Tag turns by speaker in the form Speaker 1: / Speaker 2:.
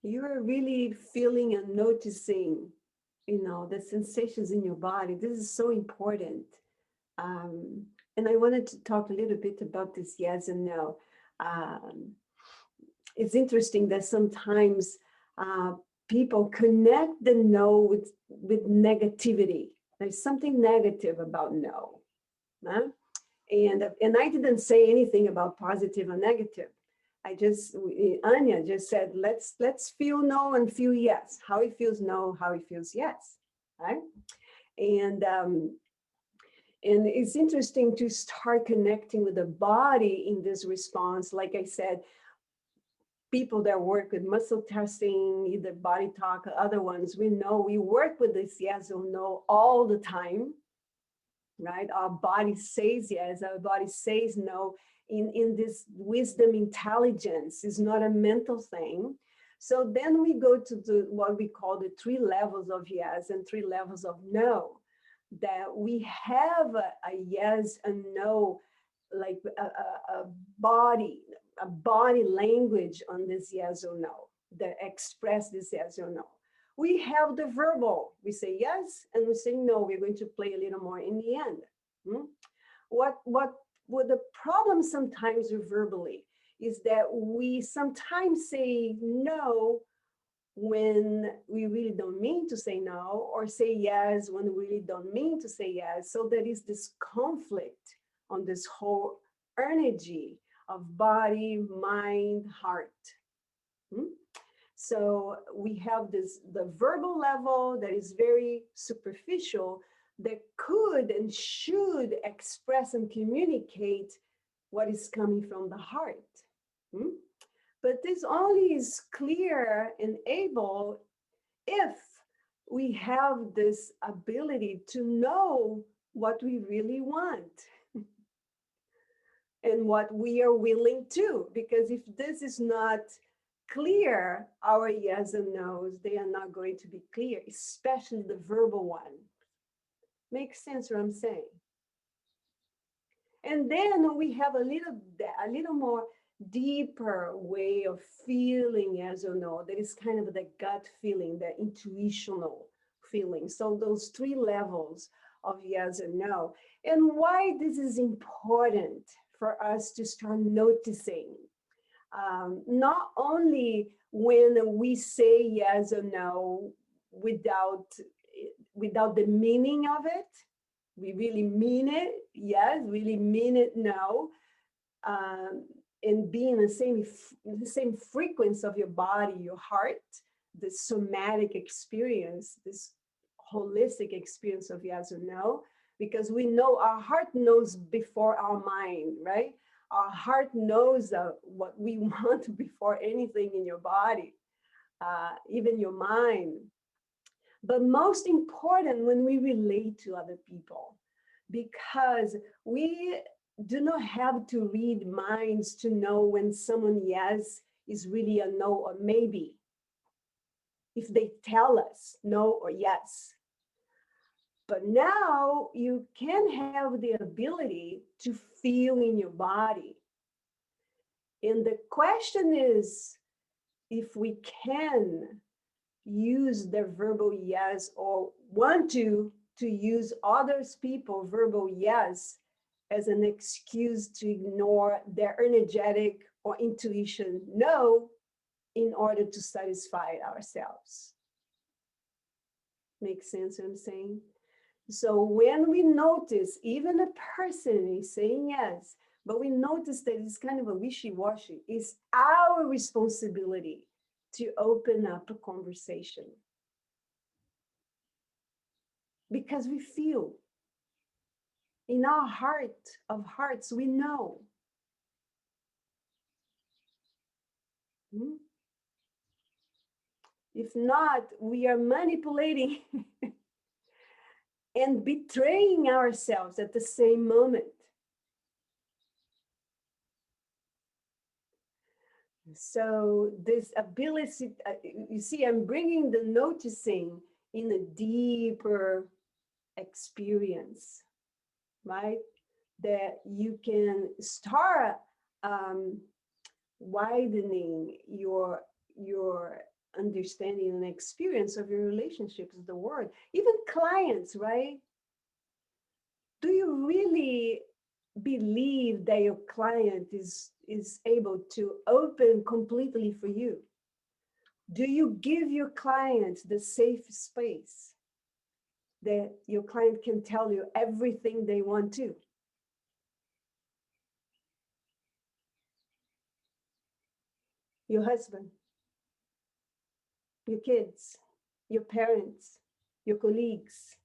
Speaker 1: you're really feeling and noticing, the sensations in your body. This is so important. Um, and I wanted to talk a little bit about this yes and no. Um, it's interesting that sometimes uh, people connect the no with negativity. There's something negative about no. Huh? And I didn't say anything about positive or negative. Anya just said, let's feel no and feel yes. How it feels no, how it feels yes, right? And and it's interesting to start connecting with the body in this response. Like I said, people that work with muscle testing, either body talk or other ones, we work with this yes or no all the time, right? Our body says yes, our body says no in this wisdom intelligence. Is not a mental thing. So then we go to what we call the 3 levels of yes and 3 levels of no. That we have a yes and no, like body, a body language on this yes or no that express this yes or no. We have the verbal. We say yes and we say no. We're going to play a little more in the end. Hmm? What the problem sometimes with verbally is that we sometimes say no when we really don't mean to say no, or say yes when we really don't mean to say yes. So there is this conflict on this whole energy of body, mind, heart. Hmm? So we have the verbal level that is very superficial, that could and should express and communicate what is coming from the heart. Hmm? But this only is clear and able if we have this ability to know what we really want and what we are willing to. Because if this is not clear, our yes and no's, they are not going to be clear, especially the verbal one. Makes sense what I'm saying? And then we have a little more deeper way of feeling yes or no. That is kind of the gut feeling, the intuitional feeling. So those 3 levels of yes and no. And why this is important for us to start noticing. Not only when we say yes or no without the meaning of it, we really mean it, yes, really mean it, no, um, and be in the same frequency of your body, your heart, the somatic experience, this holistic experience of yes or no, because we know our heart knows before our mind, right? Our heart knows what we want before anything in your body, even your mind. But most important when we relate to other people, because we do not have to read minds to know when someone yes is really a no or maybe. If they tell us no or yes. But now you can have the ability to feel in your body. And the question is if we can use their verbal yes or want to use others people verbal yes as an excuse to ignore their energetic or intuition no in order to satisfy ourselves. Makes sense what I'm saying? So when we notice even a person is saying yes, but we notice that it's kind of a wishy-washy, it's our responsibility to open up a conversation. Because we feel in our heart of hearts, we know. If not, we are manipulating and betraying ourselves at the same moment. So this ability, you see, I'm bringing the noticing in a deeper experience, right? That you can start widening your understanding and experience of your relationships with the world, even clients, right? Do you really believe that your client is able to open completely for you? Do you give your client the safe space that your client can tell you everything they want to? Your husband, your kids, your parents, your colleagues,